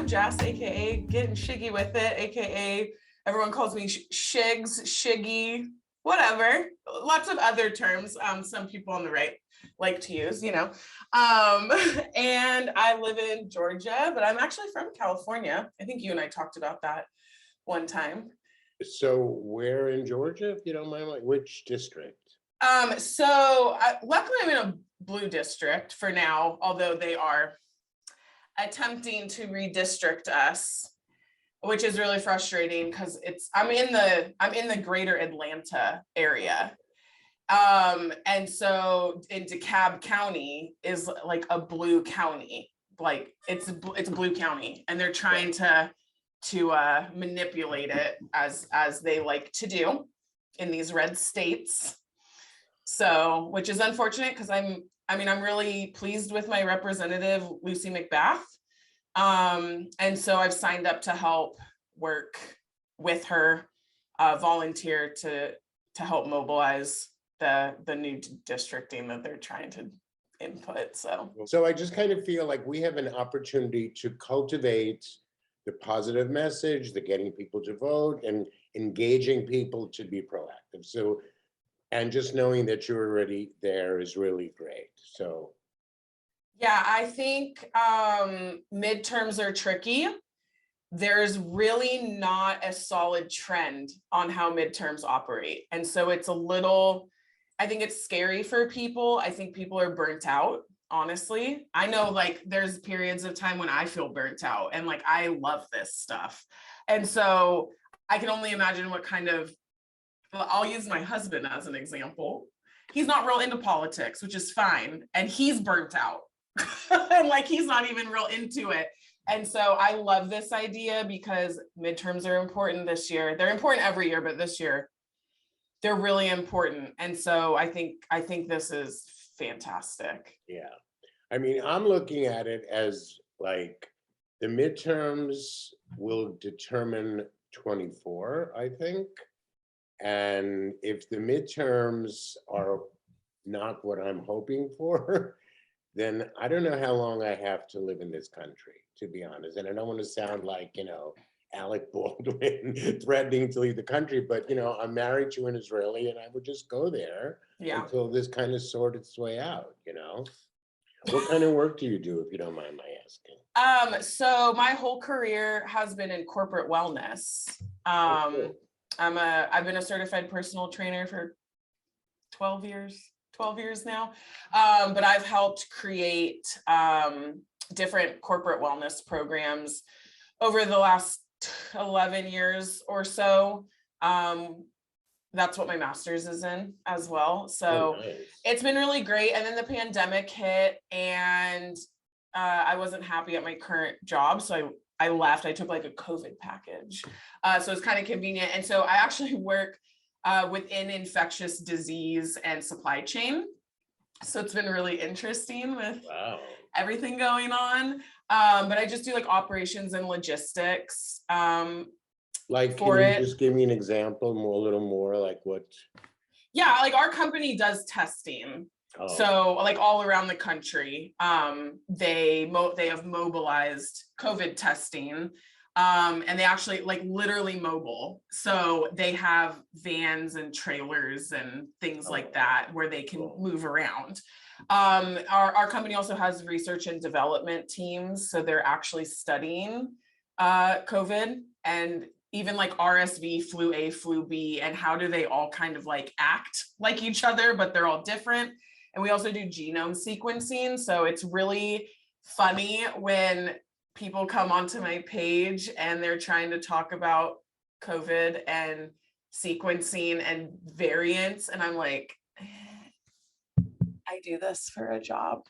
I'm Jess, aka Getting Shiggy with It, aka everyone calls me Shigs, Shiggy, whatever. Lots of other terms. Some people on the right like to use, you know. And I live in Georgia, but I'm actually from California. I think you and I talked about that one time. So where in Georgia, if you don't mind, like which district? Luckily I'm in a blue district for now, although they are attempting to redistrict us, which is really frustrating because I'm in the greater Atlanta area. And so in DeKalb County is like a blue county, like it's a blue county, and they're trying to manipulate it as they like to do in these red states. So, which is unfortunate because I'm really pleased with my representative, Lucy McBath. And so I've signed up to help work with her, volunteer to help mobilize the new districting that they're trying to input. So I just kind of feel like we have an opportunity to cultivate the positive message, the getting people to vote and engaging people to be proactive. So, and just knowing that you're already there is really great. So yeah, I think midterms are tricky. There's really not a solid trend on how midterms operate. And so it's I think it's scary for people. I think people are burnt out, honestly. I know like there's periods of time when I feel burnt out and like I love this stuff. And so I can only imagine what kind of, well, I'll use my husband as an example. He's not real into politics, which is fine. And he's burnt out. And like he's not even real into it. And so I love this idea because midterms are important this year. They're important every year, but this year they're really important. And so I think this is fantastic. yeah, I mean, I'm looking at it as like the midterms will determine 24, I think. And if the midterms are not what I'm hoping for, then I don't know how long I have to live in this country, to be honest. And I don't want to sound like, you know, Alec Baldwin threatening to leave the country, but, you know, I'm married to an Israeli and I would just go there until this kind of sorted its way out, you know? What kind of work do you do, if you don't mind my asking? So my whole career has been in corporate wellness. Cool. I've been a certified personal trainer for 12 years now. But I've helped create different corporate wellness programs over the last 11 years or so. That's what my master's is in as well. So nice. It's been really great. And then the pandemic hit and I wasn't happy at my current job. So I left. I took like a COVID package. So it's kind of convenient. And so I actually work within infectious disease and supply chain. So it's been really interesting with everything going on. But I just do like operations and logistics. Like, can you just give me an example, a little more like what? Yeah, like our company does testing. So like all around the country, they have mobilized COVID testing. And they actually like literally mobile. So they have vans and trailers and things like that where they can move around. Our company also has research and development teams. So they're actually studying COVID and even like RSV, flu A, flu B, and how do they all kind of like act like each other, but they're all different. And we also do genome sequencing. So it's really funny when people come onto my page and they're trying to talk about COVID and sequencing and variants. And I'm like, I do this for a job.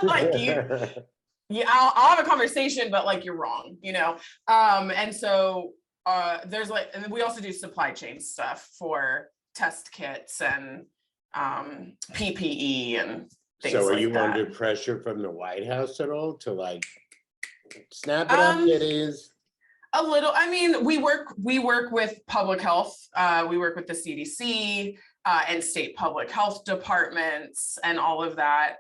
Like I'll have a conversation, but like, you're wrong, you know? And so there's like, and we also do supply chain stuff for test kits and PPE and things like that. So are you under pressure from the White House at all to like, snap it up, kiddies? A little. I mean, we work with public health. We work with the CDC and state public health departments and all of that.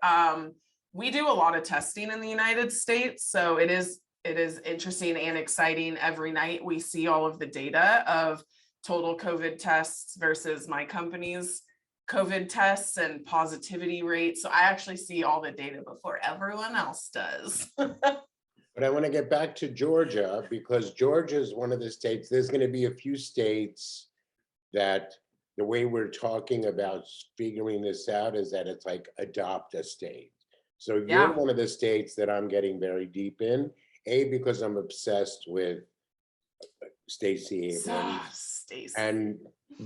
We do a lot of testing in the United States, so it is interesting and exciting. Every night we see all of the data of total COVID tests versus my company's COVID tests and positivity rates. So I actually see all the data before everyone else does. But I want to get back to Georgia, because Georgia is one of the states, there's going to be a few states that the way we're talking about figuring this out is that it's like adopt a state. So you're Yeah. one of the states that I'm getting very deep in, A, because I'm obsessed with Stacey Abrams, Stacey. and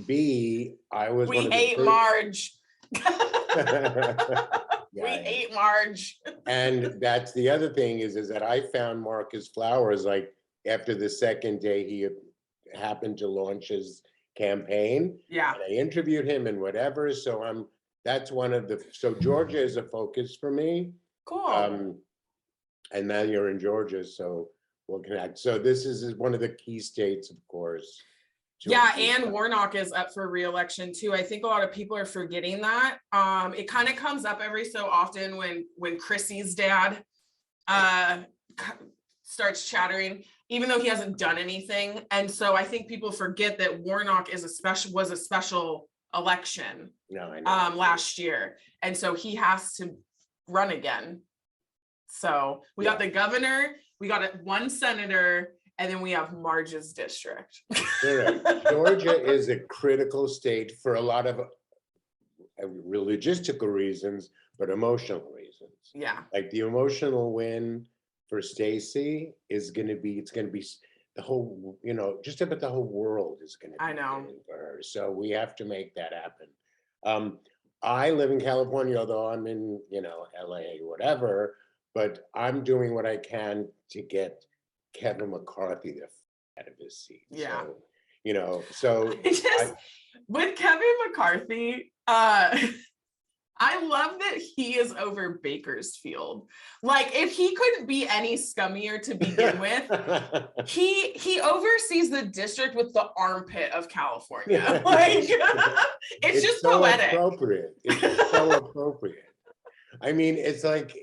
B, I was We one of the hate first... Marge. Yeah, we hate Marge. And that's the other thing is that I found Marcus Flowers, like after the second day he happened to launch his campaign. Yeah. And I interviewed him and whatever. So that's one of the, so Georgia is a focus for me. Cool. And now you're in Georgia, so we'll connect. So this is one of the key states, of course. Yeah, and Warnock is up for re-election too. I think a lot of people are forgetting that. It kind of comes up every so often when Chrissy's dad starts chattering, even though he hasn't done anything. And so I think people forget that Warnock was a special election last year. And so he has to run again. So we got the governor, we got one senator, and then we have Marge's district. Georgia is a critical state for a lot of logistical reasons, but emotional reasons. Yeah. Like the emotional win for Stacey is going to be, the whole, just about the whole world is going to be I know for her. So we have to make that happen. I live in California, although I'm in, LA, whatever, but I'm doing what I can to get Kevin McCarthy the out of his seat. Yeah. So, with Kevin McCarthy, I love that he is over Bakersfield. Like, if he couldn't be any scummier to begin with, he oversees the district with the armpit of California. Like, it's just so poetic. Appropriate. It's so appropriate. I mean, it's like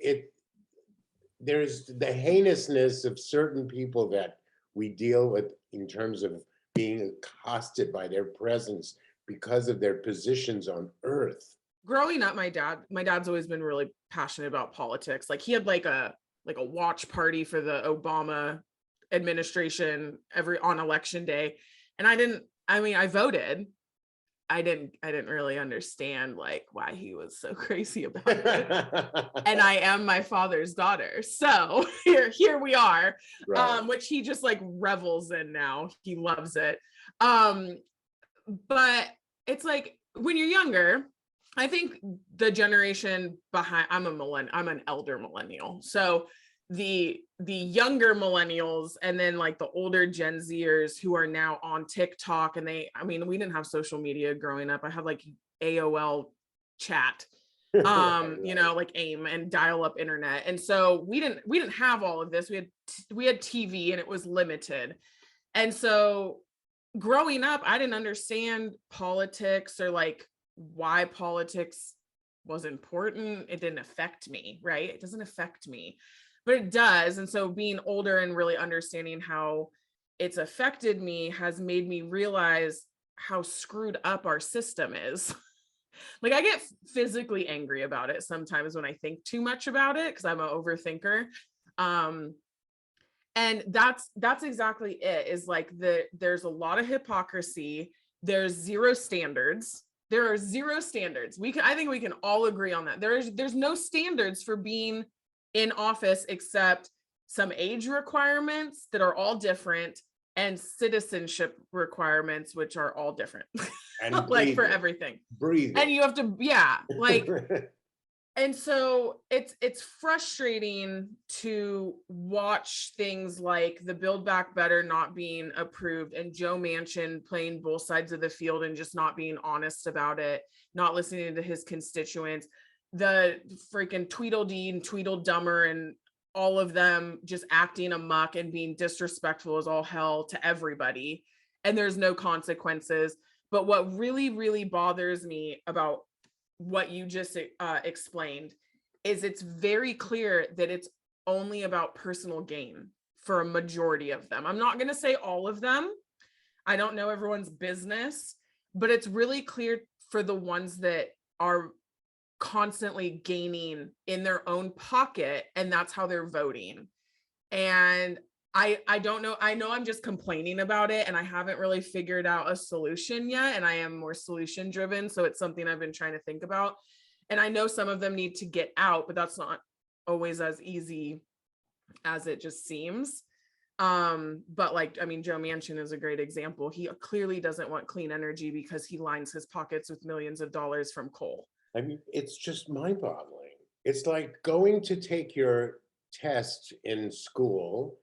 there's the heinousness of certain people that we deal with in terms of being accosted by their presence because of their positions on earth. Growing up, my dad's always been really passionate about politics. Like, he had like a watch party for the Obama administration on election day. And I voted. I didn't really understand like why he was so crazy about it. And I am my father's daughter. So here we are, right. Which he just like revels in now. He loves it. But it's like when you're younger, I think the generation behind, I'm an elder millennial. So the younger millennials and then like the older Gen Zers who are now on TikTok, and we didn't have social media growing up. I had like AOL chat, like AIM and dial-up internet. And so we didn't have all of this. We had TV and it was limited. And so growing up, I didn't understand politics or like why politics was important. It didn't affect me, right? It doesn't affect me, but it does. And so being older and really understanding how it's affected me has made me realize how screwed up our system is. Like, I get physically angry about it sometimes when I think too much about it because I'm an overthinker. And that's exactly it, is like there's a lot of hypocrisy. There's zero standards. There are zero standards. I think we can all agree on that. There's no standards for being in office except some age requirements that are all different and citizenship requirements, which are all different. And like for everything. Breathing. And you have to, like, and so it's frustrating to watch things like the Build Back Better not being approved and Joe Manchin playing both sides of the field and just not being honest about it, not listening to his constituents, the freaking Tweedledee and Tweedledummer and all of them just acting amok and being disrespectful as all hell to everybody. And there's no consequences. But what really, really bothers me about what you just explained is it's very clear that it's only about personal gain for a majority of them. I'm not going to say all of them. I don't know everyone's business, but it's really clear for the ones that are constantly gaining in their own pocket, and that's how they're voting. And I don't know. I know I'm just complaining about it, and I haven't really figured out a solution yet. And I am more solution driven. So it's something I've been trying to think about. And I know some of them need to get out, but that's not always as easy as it just seems. But like, I mean, Joe Manchin is a great example. He clearly doesn't want clean energy because he lines his pockets with millions of dollars from coal. I mean, it's just mind-boggling. It's like going to take your test in school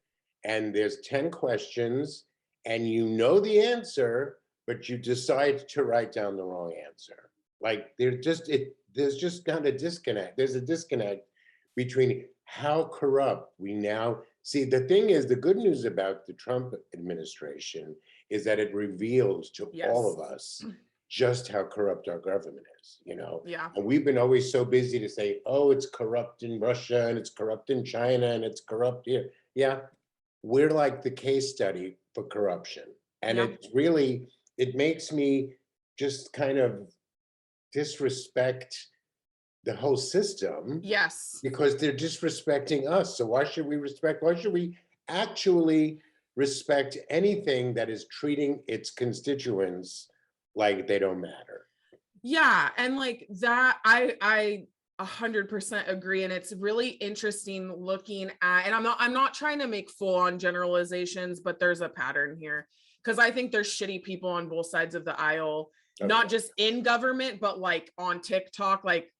and there's 10 questions and you know the answer, but you decide to write down the wrong answer. Like there's just not a disconnect. There's a disconnect between how corrupt we now see. The thing is, the good news about the Trump administration is that it reveals to all of us just how corrupt our government is, you know? Yeah. And we've been always so busy to say, oh, it's corrupt in Russia and it's corrupt in China and it's corrupt here. Yeah, we're like the case study for corruption. And it's really, it makes me just kind of disrespect the whole system. Yes. Because they're disrespecting us. So why should we actually respect anything that is treating its constituents like they don't matter? Yeah. And like that, I 100% agree. And it's really interesting looking at, and I'm not trying to make full on generalizations, but there's a pattern here. Because I think there's shitty people on both sides of the aisle, not just in government, but like on TikTok, like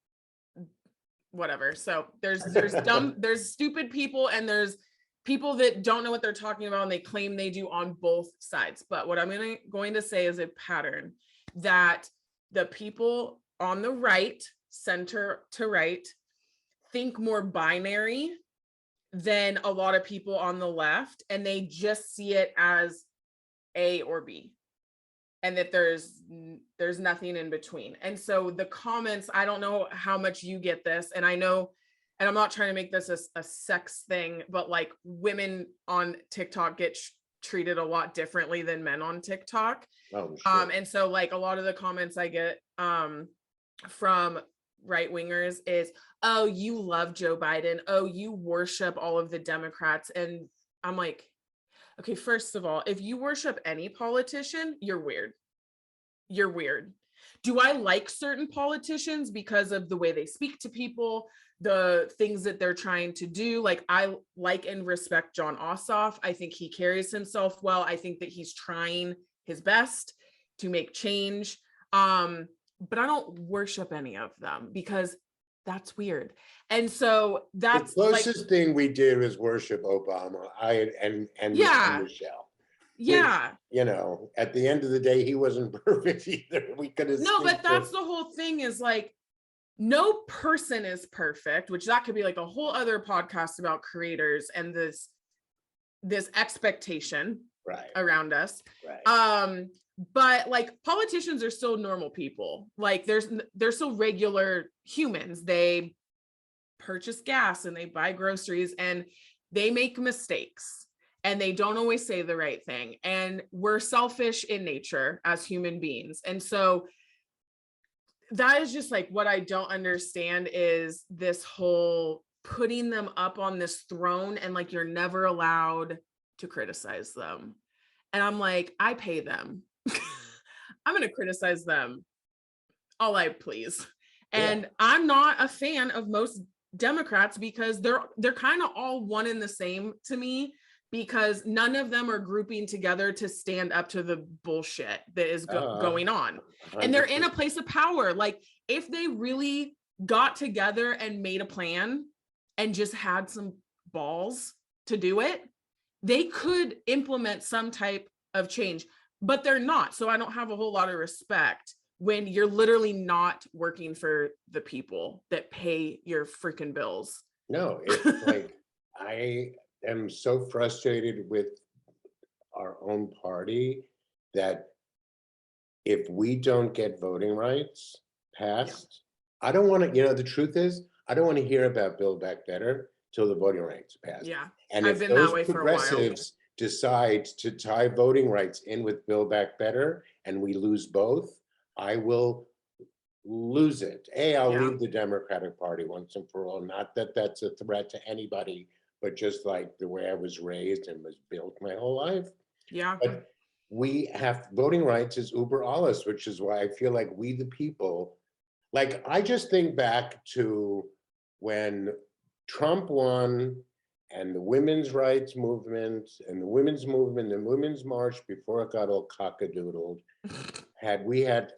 whatever. So there's dumb, there's stupid people, and there's people that don't know what they're talking about and they claim they do on both sides. But what I'm going to say is a pattern that the people on the right, center to right, think more binary than a lot of people on the left, and they just see it as A or B, and that there's nothing in between. And so the comments, I don't know how much you get this, and I know, and I'm not trying to make this a sex thing, but like women on TikTok get treated a lot differently than men on TikTok. Oh, sure. And so like a lot of the comments I get from right wingers is, oh, you love Joe Biden, oh, you worship all of the Democrats. And I'm like, okay, first of all, if you worship any politician, you're weird. You're weird. Do I like certain politicians because of the way they speak to people, the things that they're trying to do? Like, I like and respect John Ossoff. I think he carries himself well. I think that he's trying his best to make change. But I don't worship any of them because that's weird. And so that's the closest thing we did was worship Obama. And Michelle. Yeah. Which, you know, at the end of the day, he wasn't perfect either. We could have. No, but that's the whole thing, is like, no person is perfect, which that could be like a whole other podcast about creators and this expectation around us. Right. But like politicians are still normal people. Like they're still regular humans. They purchase gas and they buy groceries and they make mistakes and they don't always say the right thing. And we're selfish in nature as human beings. And so that is just like what I don't understand, is this whole putting them up on this throne and like you're never allowed to criticize them. And I'm like, I pay them. I'm going to criticize them all I please. And I'm not a fan of most Democrats because they're kind of all one and the same to me, because none of them are grouping together to stand up to the bullshit that is going on. 100%. And they're in a place of power. Like, if they really got together and made a plan and just had some balls to do it, they could implement some type of change, but they're not. So I don't have a whole lot of respect when you're literally not working for the people that pay your freaking bills. No, it's like, I am so frustrated with our own party that if we don't get voting rights passed, I don't want to, you know, the truth is, I don't want to hear about Build Back Better, till the voting rights pass. Yeah, And I've if been that those way for a while. progressives decide to tie voting rights in with Build Back Better and we lose both, I will lose it. I'll Yeah. leave the Democratic Party once and for all. Not that that's a threat to anybody, but just like the way I was raised and was built my whole life. Yeah. But we have voting rights is uber alles, which is why I feel like we the people, like I just think back to when Trump won and the women's rights movement and the women's movement, the women's march before it got all cockadoodled, we had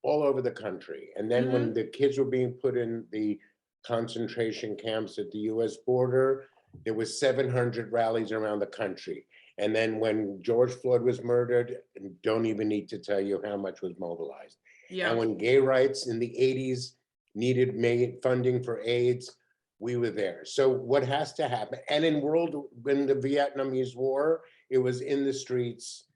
all over the country. And then when the kids were being put in the concentration camps at the US border, there was 700 rallies around the country. And then when George Floyd was murdered, don't even need to tell you how much was mobilized. Yeah. And when gay rights in the 80s needed funding for AIDS, we were there. So what has to happen? And when the Vietnamese War, it was in the streets,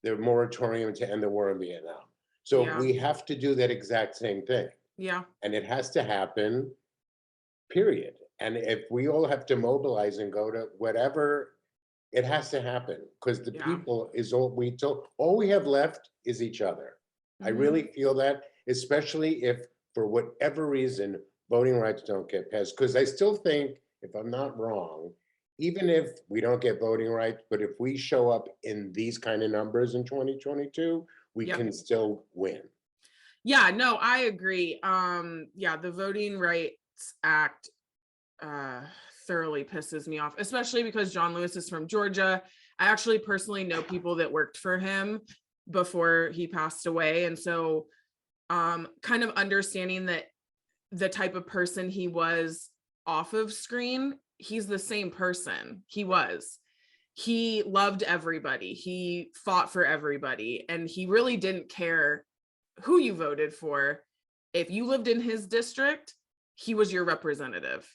the moratorium to end the war in Vietnam. So Yeah. we have to do that exact same thing. Yeah. And it has to happen, period. And if we all have to mobilize and go to whatever, it has to happen because the people is all we have left is each other. I really feel that, especially if for whatever reason, voting rights don't get passed. Because I still think, if I'm not wrong, even if we don't get voting rights, but if we show up in these kind of numbers in 2022, we can still win. Yeah, no, I agree. Yeah, the Voting Rights Act thoroughly pisses me off, especially because John Lewis is from Georgia. I actually personally know people that worked for him before he passed away. And so kind of understanding that the type of person he was off of screen, he's the same person he was. He loved everybody. He fought for everybody. And he really didn't care who you voted for. If you lived in his district, he was your representative.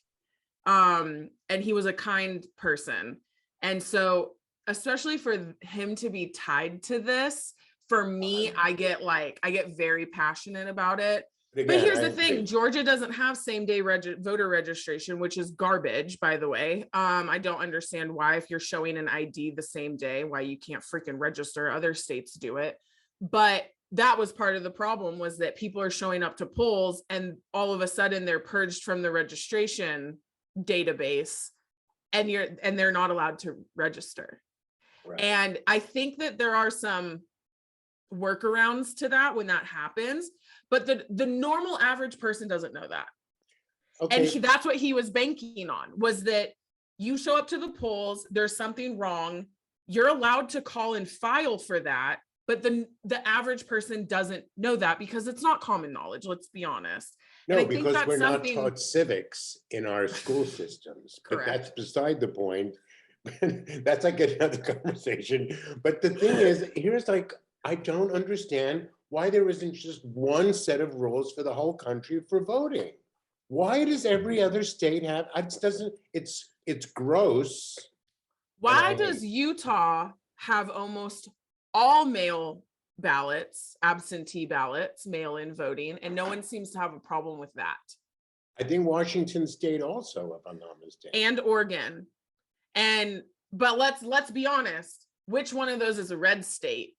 And he was a kind person. And so, especially for him to be tied to this, for me, I get very passionate about it. But here's the thing, Georgia doesn't have same-day voter registration, which is garbage, by the way. I don't understand why, if you're showing an ID the same day, why you can't freaking register. Other states do it. But that was part of the problem, was that people are showing up to polls and all of a sudden they're purged from the registration database and they're not allowed to register. Right. And I think that there are some workarounds to that when that happens, but the normal average person doesn't know that. Okay. And that's what he was banking on, was that you show up to the polls, there's something wrong, you're allowed to call and file for that, but the average person doesn't know that because it's not common knowledge, let's be honest. No, because we're not taught civics in our school systems. But that's beside the point. That's like another conversation. But the thing is, here's like, I don't understand why there isn't just one set of rules for the whole country for voting. Why does every other state have? It's gross. Why does Utah have almost all mail ballots, absentee ballots, mail-in voting, and no one seems to have a problem with that? I think Washington State also, if I'm not mistaken, and Oregon. But let's be honest, which one of those is a red state?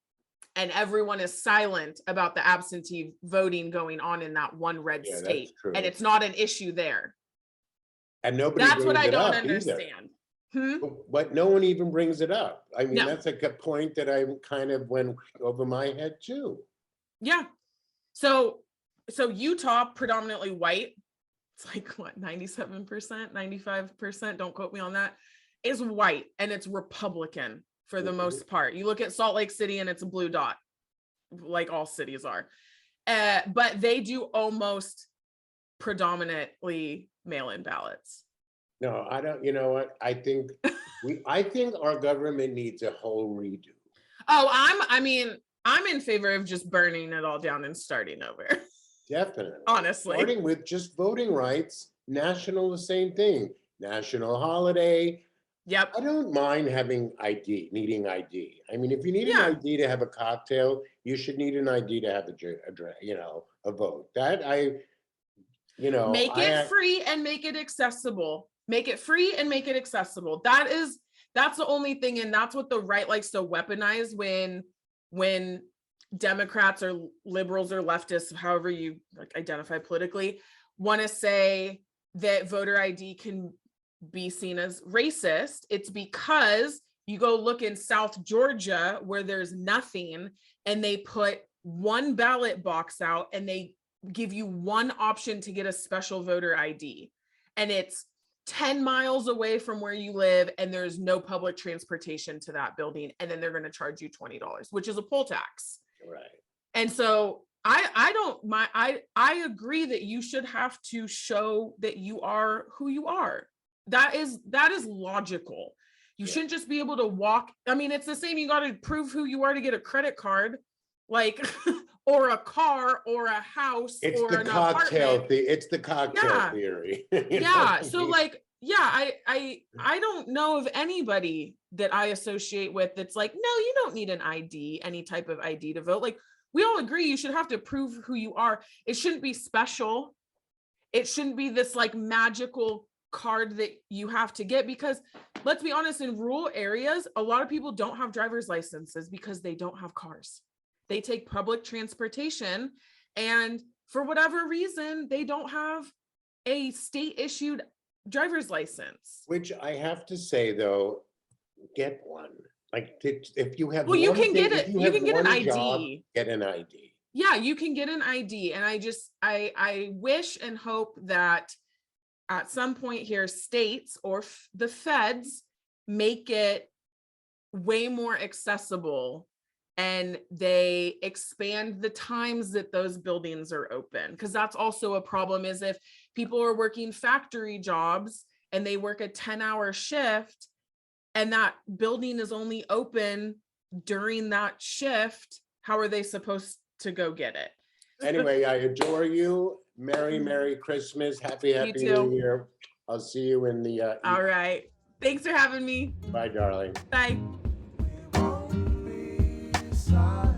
And everyone is silent about the absentee voting going on in that one red state, and it's not an issue there. And nobody. That's what I don't understand. But no one even brings it up. I mean, that's like a point that I kind of went over my head too. Yeah. So Utah, predominantly white, it's like what, 97%, 95%, don't quote me on that, is white, and it's Republican for the most part. You look at Salt Lake City and it's a blue dot, like all cities are. But they do almost predominantly mail-in ballots. No, I don't. You know what? I think our government needs a whole redo. Oh, I'm in favor of just burning it all down and starting over. Definitely. Honestly. Starting with just voting rights, national, the same thing. National holiday. Yep. I don't mind needing ID. I mean, if you need an ID to have a cocktail, you should need an ID to have a vote. Make it free and make it accessible. Make it free and make it accessible. That's the only thing. And that's what the right likes to weaponize when Democrats or liberals or leftists, however you identify politically, want to say that voter ID can be seen as racist. It's because you go look in South Georgia where there's nothing, and they put one ballot box out and they give you one option to get a special voter ID. And it's 10 miles away from where you live, and there's no public transportation to that building. And then they're going to charge you $20, which is a poll tax. Right. And so I agree that you should have to show that you are who you are. That is logical. You shouldn't just be able to walk. I mean, it's the same. You got to prove who you are to get a credit card, like, or a car or a house or an apartment. It's the cocktail theory. Yeah. So like, yeah, I don't know of anybody that I associate with that's like, no, you don't need an ID, any type of ID to vote. Like, we all agree you should have to prove who you are. It shouldn't be special. It shouldn't be this like magical card that you have to get, because let's be honest, in rural areas, a lot of people don't have driver's licenses because they don't have cars. They take public transportation, and for whatever reason, they don't have a state issued driver's license. Which I have to say though, get one. Like if you have, well, you can get it. You can get an ID. Job, get an ID. Yeah, you can get an ID. And I wish and hope that at some point here, states or the feds make it way more accessible, and they expand the times that those buildings are open. Because that's also a problem, is if people are working factory jobs and they work a 10-hour shift, and that building is only open during that shift, how are they supposed to go get it? Anyway, I adore you. Merry Christmas. Happy New Year. I'll see you in the all right. Thanks for having me. Bye, darling. Bye. Side.